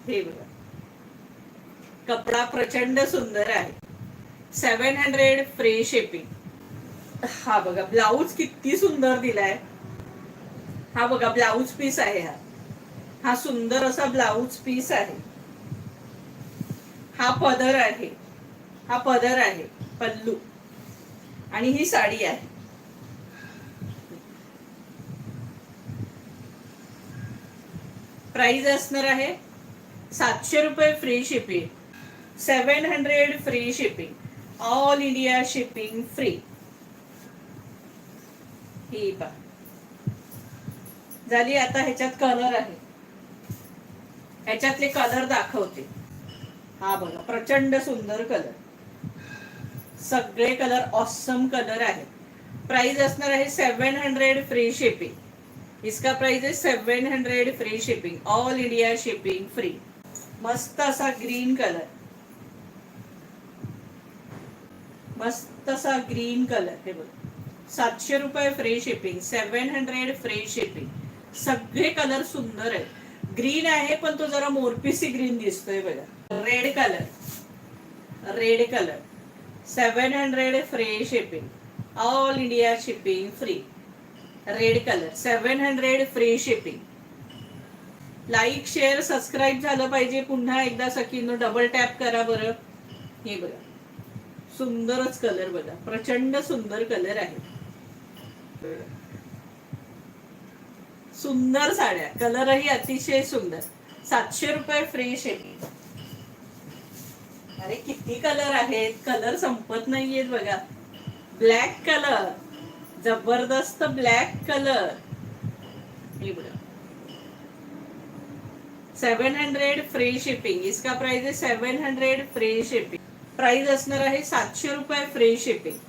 हे बघा, कपडा प्रचंड सुंदर आहे. 700 फ्री शिपिंग. हा बघा ब्लाऊज किती सुंदर दिलाय. हा बघा ब्लाऊज पीस आहे. हा सुंदर असा ब्लाऊज पीस आहे. हा पदर आहे. हा पदर आहे, पल्लू, आणि ही साडी आहे. प्राइस असणार आहे 700 रुपये free shipping. 700 free shipping. All India shipping free. ही पा झाली. आता ह्याच्यात कलर आहे. ह्याच्यातले कलर दाखवते. हा बघा प्रचंड सुंदर कलर. सगळे कलर ऑसम कलर आहेत. प्राइस असणार आहे 700 फ्री शिपिंग. इसका प्राइस है 700 free shipping. All India shipping free. मस्त असा ग्रीन कलर. मस्त असा ग्रीन कलर. हे बघ 700 रुपये फ्री शिपिंग. 700 free shipping. सगळे कलर सुंदर आहेत. ग्रीन आहे पण तो जरा मोरपिसी ग्रीन दिसतोय बघा. Red colour. Red colour 700 free shipping. All India shipping free. Red colour 700 free shipping. Like share subscribe झालं पाहिजे. पुन्हा एकदा सखींनो डबल टॅप करा बरं. हे बघा सुंदरच कलर बघा. प्रचंड सुंदर कलर आहे. सुंदर साड्या. कलरही अतिशय सुंदर. 700 रुपये फ्री शिपिंग. अरे किती कलर आहेत. कलर संपत नाहीयेत बघा. ब्लॅक कलर, जबरदस्त ब्लॅक कलर. हे बघा 700 फ्री शिपिंग. इसका प्राइस है 700 फ्री शिपिंग. प्राइस असणार आहे 700 रुपये फ्री शिपिंग.